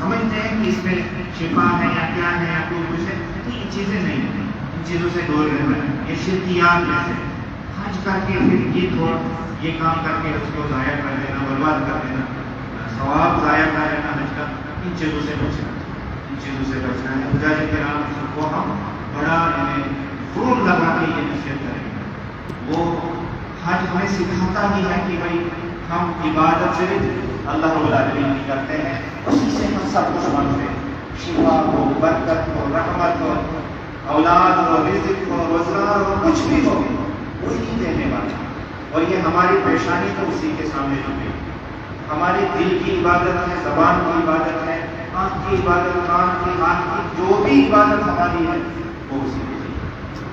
A: سمجھتے ہیں کہ اس میں شفا ہے یا کیا ہے یا کچھ ہے، یہ چیزیں نہیں ہیں، ان چیزوں سے دور رہنا ہے۔ یہ شرکیات میں سے حج کر کے پھر یہ کام کر کے اس کو ضائع کر دینا، برباد کر دینا، ثواب ضائع کر دینا حج کا، ان چیزوں سے بچنا، ان چیزوں سے بچنا ہے۔ حجاج کرام کو ہم بڑا فروغ لگا کے یہ نصیحت کریں گے۔ وہ حج ہمیں سکھاتا ہی ہے کہ بھائی ہم عبادت سے اللہ رب العالمین کی کرتے ہیں، اسی سے ہم سب کچھ مانگتے ہیں، شفا ہو، برکت ہو، رحمت ہو، اولاد ہو، رزق ہو، روزگار ہو، کچھ بھی ہو، وہی دینے والا، اور یہ ہماری پریشانی تو اسی کے سامنے رکھے۔ ہماری دل کی عبادت ہے، زبان کی عبادت ہے، آنکھ کی عبادت، کان کی، ہاتھ کی، جو بھی عبادت ہماری ہے وہ اسی کے لیے،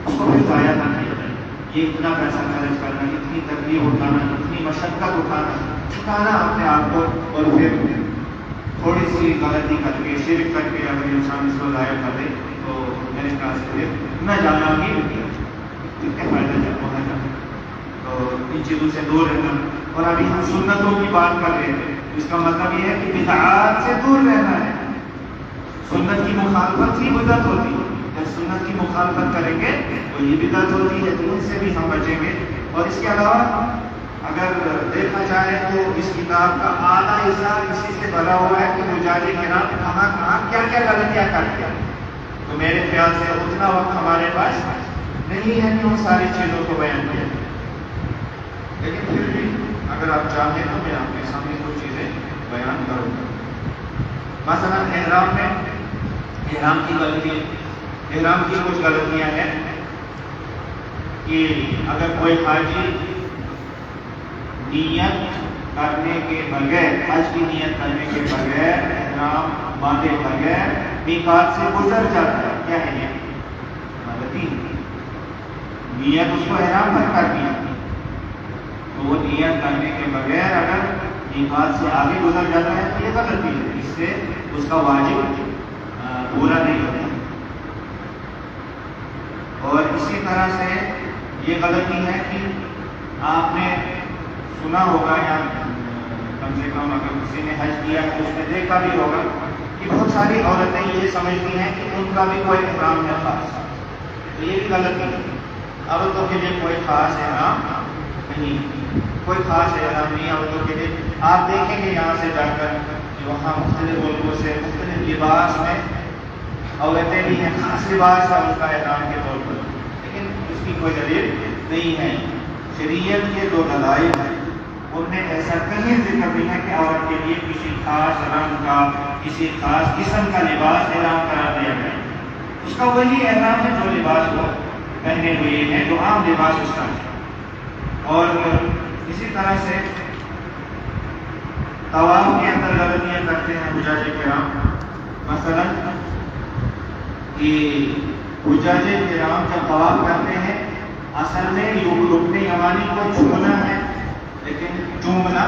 A: اس کو بھی ضائع نہ کیا جائے۔ یہ اتنا پیسہ خرچ کرنا، اتنی تکلیف اٹھانا، اتنی مشقت اٹھانا، چھٹانا اپنے آپ کو، اور پھر تھوڑی سی غلطی کر کے، شرک کر کے اگر انسان اس کو ضائع کر دے تو میرے خیال سے پھر نہ جانا بھی کتنے فائدہ ہونا چاہیے۔ تو ان چیزوں سے دور رہنا، اور ابھی ہم سنتوں کی بات کر رہے تھے، اس کا مطلب یہ ہے کہ بدعات سے دور رہنا ہے۔ سنت کی مخالفت ہی بدعت ہوتی ہے، جب سنت کی مخالفت کریں گے تو یہ بدعت ہوتی ہے، تو ان سے بھی ہم بچیں گے۔ اور اس کے علاوہ اگر دیکھا جائے تو اس کتاب کا آدھا حصہ اسی سے بھرا ہوا ہے کہ حجاج کرام کہاں کہاں کیا کیا غلطیاں کرتے ہیں، تو میرے خیال سے اتنا وقت ہمارے پاس نہیں ہے کہ ان ساری چیزوں کو بیان کیا جائے، لیکن پھر بھی اگر آپ چاہیں تو میں آپ کے سامنے کچھ چیزیں بیان کروں گا۔ مثلا احرام کی کچھ غلطیاں ہیں۔ کہ اگر کوئی حاجی نیت کرنے کے بغیر، حج کی نیت کرنے کے بغیر، احرام باندھے بغیر میقات سے گزر جاتا ہے، کیا ہے یہ غلطی؟ نیت اس کو احرام پر کرنی ہے، تو وہ نیت کرنے کے بغیر اگر میقات سے آگے گزر جاتا ہے تو یہ غلطی ہے، اس سے اس کا واجب پورا نہیں ہوتا۔ اور اسی طرح سے یہ غلطی ہے کہ آپ نے سنا ہوگا یا کم سے کم اگر کسی نے حج کیا تو اس نے دیکھا بھی ہوگا کہ بہت ساری عورتیں یہ سمجھتی ہیں کہ ان کا بھی کوئی احرام ہے خاص، تو یہ بھی غلطی ہے۔ عورتوں کے لیے کوئی خاص احرام نہیں، کوئی خاص احرام نہیں عورتوں کے لیے۔ آپ دیکھیں گے یہاں سے جا کر کہ وہاں مختلف ملکوں سے مختلف لباس میں عورتیں بھی ہیں، خاص لباس ہے ان کا احرام کے طور پر، لیکن اس کی کوئی دلیل نہیں ہے۔ شریعت کے جو دلائل ہیں ان نے ایسا کہیں ذکر نہیں ہے کہ عورت کے لیے کسی خاص رنگ کا، کسی خاص قسم کا لباس احرام قرار دیا گیا۔ اس کا وہی احرام ہے جو لباس وہ پہنے ہوئے ہیں، جو عام لباس اس کا ہے۔ اور اسی طرح سے طواف کے اندر غلطیاں کرتے ہیں حجاج کرام، مثلا کہ حجاج کرام جب طواف کرتے ہیں اصل میں رکن یمانی کو چھونا ہے لیکن چومنا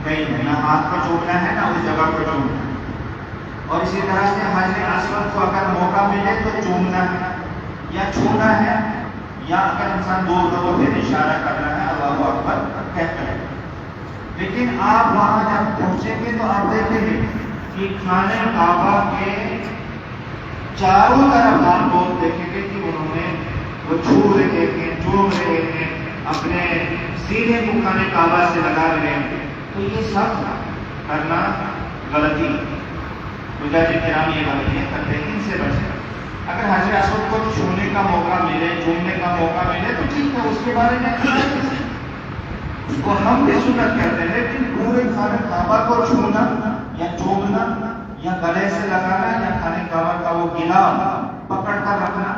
A: نہیں ہے، نہ ہاتھ کو چومنا ہے نہ اس جگہ کو چومنا ہے۔ اور اسی طرح سے حجر اسود کو اگر موقع ملے تو چومنا ہے یا چھونا ہے، یا اگر انسان دور ہو پھر اشارہ کرنا ہے اللہ اکبر کہتا ہے۔ لیکن آپ وہاں جب پہنچیں گے تو آپ دیکھیں گے کہ خانہ کعبہ کے چاروں طرف آپ لوگ دیکھیں گے کہ انہوں نے وہ چھو رہے ہیں، چوم رہے ہیں، اپنے سینے کو خانہ کعبہ سے لگا رہے ہیں، تو یہ سب کرنا غلطی ہے۔ حجاج کرام یہ غلطیاں کرتے ہیں، ان سے بچیں۔ اگر حجر اسود کو چھونے کا موقع ملے، چومنے کا موقع ملے تو ٹھیک ہے، اس کے بارے میں اس کو ہم بھی سنت کرتے ہیں، لیکن پورے خانہ کعبہ کو چھونا یا چومنا یا گلے سے لگانا یا خانہ کعبہ کا وہ گلا پکڑ کر رکھنا،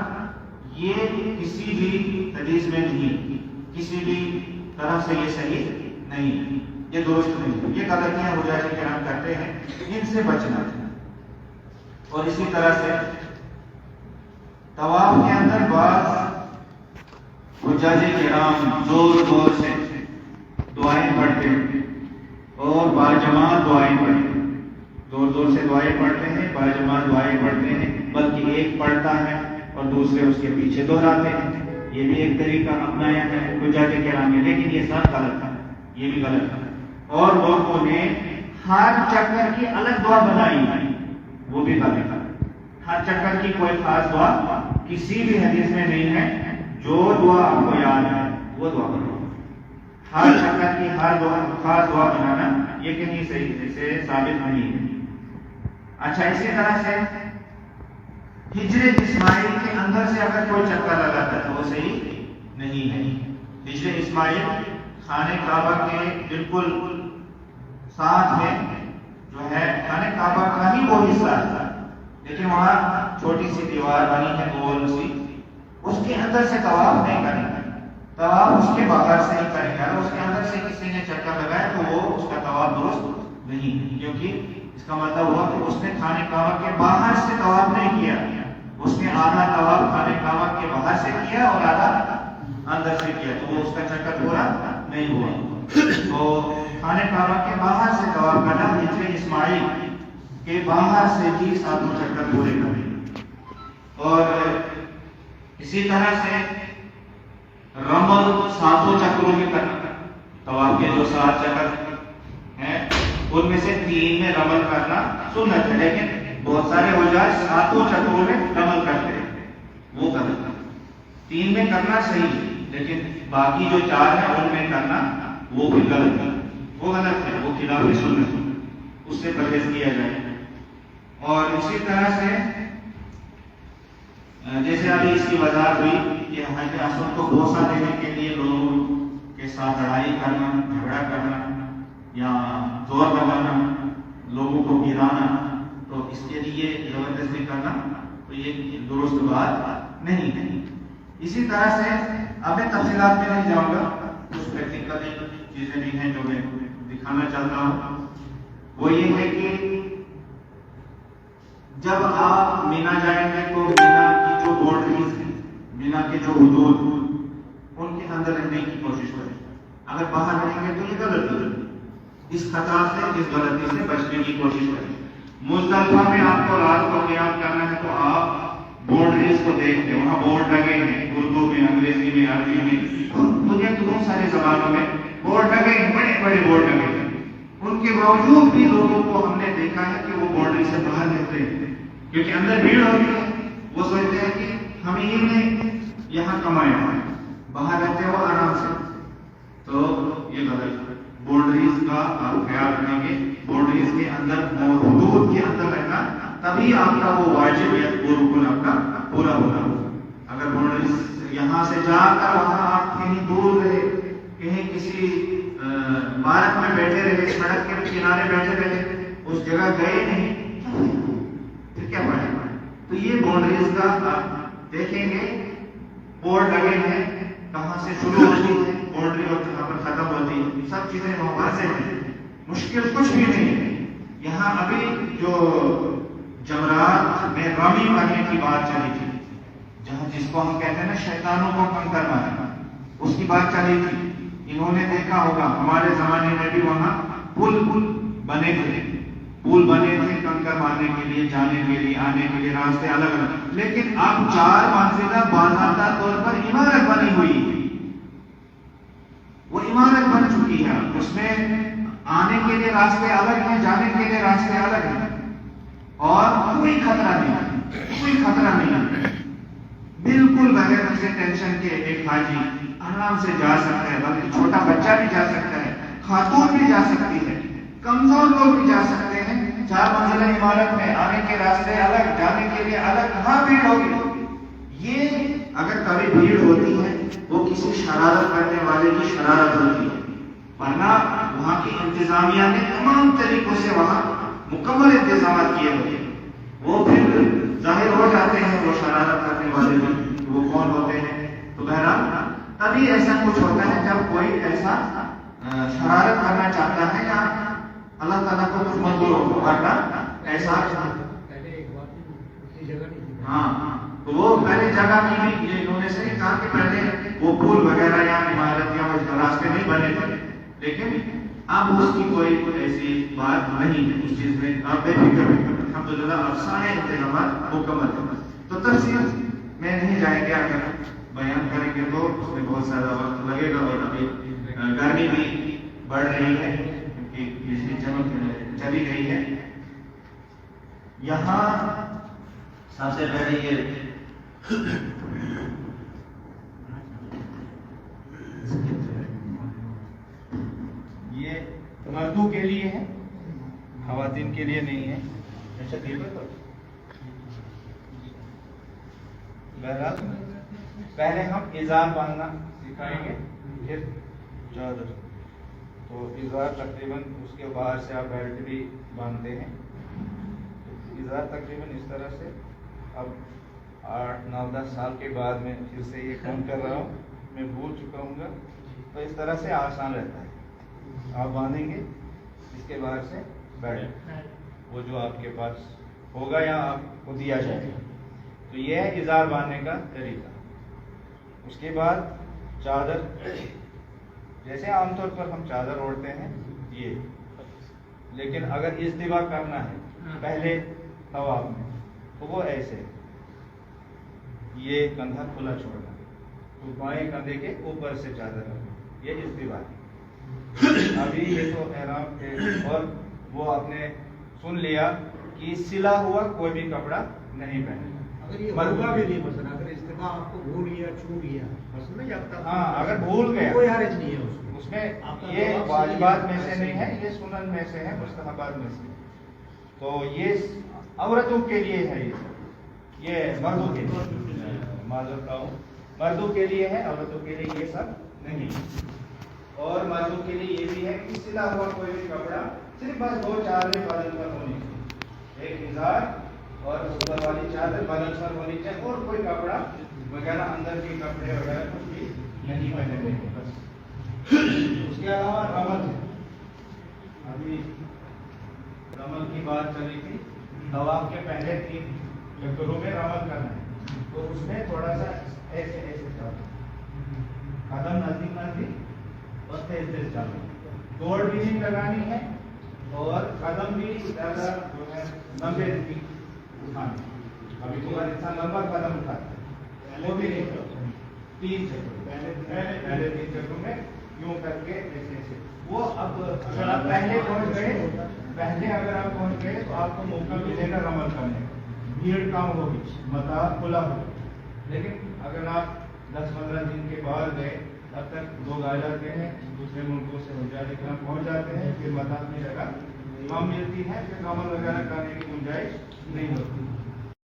A: یہ کسی بھی حدیث میں نہیں، کسی بھی طرح سے یہ صحیح نہیں، یہ درست نہیں، یہ غلطیاں حجاج کرام کرتے ہیں، ان سے بچنا ہے۔ اور اسی طرح سے طواف کے اندر بعض حجاج کرام زور زور سے دعائیں پڑھتے ہیں اور باجماعت دعائیں پڑھتے ہیں، زور زور سے دعائیں پڑھتے ہیں، باجماعت دعائیں پڑھتے ہیں، بلکہ ایک پڑھتا ہے اور دوسرے اس کے پیچھے دہراتے ہیں۔ یہ بھی ایک طریقہ اپنایا ہے حجاج کرام نے، لیکن یہ سب غلط ہے، یہ بھی غلط ہے۔ اور لوگوں نے ہر چکر کی الگ دعا بنائی ہے، وہ بھی غلط ہے۔ ہر چکر کی کوئی خاص دعا کسی بھی حدیث میں نہیں ہے، جو دعا آپ کو یاد ہے وہ دعا کرو۔ ہر چکر کی ہر دعا خاص دعا بنانا یہ کہیں صحیح سے ثابت نہیں ہے۔ اچھا، اسی طرح سے ہجر اسماعیل کے اندر سے اگر کوئی چکر لگاتا ہے تو وہ صحیح نہیں ہے۔ ہجر اسماعیل خانہ کعبہ کے بالکل ساتھ میں جو ہے خانہ کعبہ کا ہی وہ حصہ ہے، لیکن وہاں چھوٹی سی دیوار بنی ہے گول سی، اس کے اندر سے طواف نہیں کریں گے، طواف اس کے باہر سے ہی کریں گے۔ اس کے اندر سے کسی نے چکر لگایا تو وہ اس کا طواف درست نہیں ہے، کیونکہ اس کا مطلب ہوا کہ اس نے خانہ کعبہ کے باہر سے طواف نہیں کیا، اس نے آدھا طواف خانہ کعبہ کے باہر سے کیا اور آدھا اندر سے کیا، تو وہ اس کا چکر پورا نہیں ہوا۔ تو خانہ کعبہ کے باہر سے طواف کرنا، ہجر اسماعیل کے باہر سے بھی ساتوں چکر پورے کریں۔ اور اسی طرح سے رمل ساتوں چکروں میں کرنا، طواف کے جو 7 چکر ہیں ان میں سے 3 میں رمل کرنا سنت ہے، لیکن بہت سارے حجاج 7 چکروں میں رمل کرتے ہیں، وہ غلط ہے۔ 3 میں کرنا صحیح ہے، لیکن باقی جو 4 ہیں ان میں کرنا وہ بھی غلط ہے، وہ غلط ہے، وہ خلاف سنت ہے، اس سے پرہیز کیا جائے۔ اور اسی طرح سے جیسے ابھی اس کی وضاحت ہوئی کہ حجر اسود کو بوسہ دینے کے لیے لوگوں کے ساتھ لڑائی کرنا، جھگڑا کرنا یا زور لگانا، لوگوں کو گرانا، تو اس کے لیے زبردستی کرنا تو یہ درست بات نہیں ہے۔ اسی طرح سے اب میں تفصیلات میں نہیں جاؤں گا، کچھ پریکٹیکل چیزیں بھی ہیں جو میں دکھانا چاہتا ہوں. وہ یہ ہے کہ جب آپ مینا جائیں گے تو مینا کی جو باؤنڈریز ہیں، مینا کے جو حدود، ان کے اندر رہنے کی کوشش کریں. اگر باہر رہیں گے تو یہ غلطی ہے. اس خطرہ سے، اس غلطی سے بچنے کی کوشش کریں. مزدلفہ میں آپ کو رات کو قیام کرنا ہے تو آپ باؤنڈریز کو دیکھتے، وہاں بورڈ لگے ہیں، اردو میں، انگریزی میں، عربی میں، دنیا کی بہت سارے زبانوں میں بورڈ لگے ہیں، بڑے بڑے بورڈ لگے ہیں. ان کے باوجود بھی لوگوں کو ہم نے دیکھا ہے کہ وہ باؤنڈری سے باہر رہتے ہیں، کیونکہ اندر بھیڑ ہوتی ہے. وہ سوچتے ہیں کہ ہمیں ہی نے یہاں کمایا ہے، باہر رہتے ہیں وہ آرام سے. تو یہ غلط ہے. باؤنڈریز کا آپ خیال رکھیں گے، باؤنڈریز کے اندر، حدود کے اندر رہنا، تبھی آپ کا وہ واجب یا وہ رکن آپ کا پورا ہوگا. اگر باؤنڈریز یہاں سے جا کر وہاں آپ کہیں دور رہے، کہیں کسی پارک میں بیٹھے رہے، سڑک کے کنارے بیٹھے رہے، اس جگہ گئے نہیں، پھر کیا پڑے گا؟ تو یہ باؤنڈریز کا آپ دیکھیں گے، بورڈ لگے ہیں، کہاں سے شروع ہوتی ہے باؤنڈری اور کہاں پر ختم ہوتی ہے، سب چیزیں واضح ہیں، مشکل کچھ بھی نہیں ہے. یہاں ابھی جو جمرات میں رمی کرنے کی بات چلی تھی، جہاں جس کو ہم کہتے ہیں نا شیطانوں کو کنکر مارنا، اس کی بات چلی تھی. انہوں نے دیکھا ہوگا ہمارے زمانے میں بھی وہاں پل بنے تھے، کنکر مارنے کے لیے، جانے کے لیے، آنے کے لیے راستے الگ الگ. لیکن اب 4 منزلہ باضابطہ طور پر عمارت بنی ہوئی ہے، وہ عمارت بن چکی ہے. اس میں آنے کے لیے راستے الگ ہیں، جانے کے لیے راستے الگ ہیں، اور کوئی خطرہ نہیں، بالکل بغیر کسی ٹینشن کے ایک حاجی آرام سے جا سکتا ہے. بلکہ چھوٹا بچہ بھی جا سکتا ہے، خاتون بھی جا سکتی ہے، کمزور لوگ بھی جا سکتے ہیں. 4 منزلہ عمارت میں آنے کے راستے الگ، جانے کے لیے الگ، کہاں بھیڑ ہوگی؟ یہ اگر کبھی بھیڑ ہوتی ہے وہ کسی شرارت کرنے والے کی شرارت ہوتی ہے، ورنہ وہاں کی انتظامیہ نے تمام طریقوں سے وہاں مکمل انتظامات کیے ہوتے ہیں. وہ پھر ظاہر ہو جاتے ہیں وہ شرارت کرنے والے بھی وہ کون ہوتے ہیں. تو بہرحال تبھی ایسا کچھ ہوتا ہے جب کوئی ایسا شرارت کرنا چاہتا ہے یا اللہ تعالیٰ کو کچھ منظور کرنا ایسا. ہاں، تو وہ پہلے جگہ کی بھی انہوں نے سے کہا کہ پہلے وہ پل وغیرہ یا عمارت یا راستے نہیں بنے تھے، لیکن اب اس کی کوئی ایسی بات نہیں ہے. اس چیز میں آپ بے فکر ہیں، الحمدللہ اب سارے انتظامات مکمل ہیں. تو تفصیل میں نہیں جائیں گے، اگر بیان کریں گے تو اس میں بہت زیادہ وقت لگے گا. اور ابھی گرمی بھی بڑھ رہی ہے کیونکہ بجلی چلی گئی ہے. یہاں سب سے پہلے یہ مردوں کے لیے ہے، خواتین کے لیے نہیں ہے. اچھا ٹھیک ہے. تو بہرحال پہلے ہم ازار باندھنا سکھائیں گے، پھر چادر. تو ازار تقریباً اس کے باہر سے آپ بیلٹ بھی باندھتے ہیں. ازار تقریباً اس طرح سے. اب 8-9-10 سال کے بعد میں پھر سے یہ کام کر رہا ہوں، میں بھول چکا ہوں گا. تو اس طرح سے آسان رہتا ہے. آپ باندھیں گے، اس کے باہر سے بیلٹ، وہ جو آپ کے پاس ہوگا یا آپ کو دیا جائے گا. تو یہ ہے ازار باندھنے کا طریقہ. اس کے بعد چادر، جیسے عام طور پر ہم چادر اوڑھتے ہیں یہ، لیکن اگر استوا کرنا ہے پہلے طواف میں تو وہ ایسے، یہ کندھا کھلا چھوڑنا، تو بائیں کندھے کے اوپر سے چادر رکھنا، یہ استوا ہے. ابھی یہ تو احرام تھے اور وہ آپ نے سن لیا کہ سلا ہوا کوئی بھی کپڑا نہیں پہننا.
B: مرغا بھی نہیں، مثلا اگر استفا آپ کو بھول گیا، چھوٹ گیا،
A: ہاں اگر بھول گیا
B: کوئی حرج نہیں ہے
A: اس میں. یہ واجبات میں سے نہیں ہے، یہ سنن میں سے ہے، مستحبات میں سے. تو یہ عورتوں کے لیے ہے، یہ مردوں کے لیے، معذرت ہوں، مردوں کے لیے ہے، عورتوں کے لیے یہ سب نہیں. اور مردوں کے لیے یہ بھی ہے کہ سلا ہوا کوئی بھی کپڑا، صرف بس 2 چادریں بدن پر ہونی چاہیے، ایک ازار اور اوپر والی چادر بدن پر ہونی چاہیے، اور کوئی کپڑا وغیرہ اندر کے کپڑے وغیرہ کچھ بھی نہیں پہنے گے بس. اس کے علاوہ رمل ہے. ابھی رمل کی بات چلی تھی. طواف کے پہلے 3 چکروں میں رمل کرنا ہے. تو اس میں تھوڑا سا ایسے ایسے چلنا, قدم نزدیک نزدیک اور تیز تیز چلنا. دوڑ بھی نہیں لگانی ہے اور قدم بھی زیادہ جو ہے لمبے نہیں اٹھانے. ابھی تو انسان لمبا قدم اٹھاتا ہے وہ بھی نہیں کرتا. 3 چکر پہلے 3 چکروں میں یوں کر کے ایسے ایسے. وہ اب اگر آپ پہلے پہنچ گئے تو آپ کو موقع ملے گا رمل کرنے کا. بھیڑ کم ہوگی, مطار کھلا ہوگا. لیکن اگر آپ 10-15 دن کے بعد گئے تب تک لوگ آ جاتے ہیں دوسرے ملکوں سے حجاج کرام پہنچ جاتے ہیں. پھر مطار کی جگہ کم ملتی ہے, پھر رمل وغیرہ کرنے کی گنجائش نہیں ہوتی.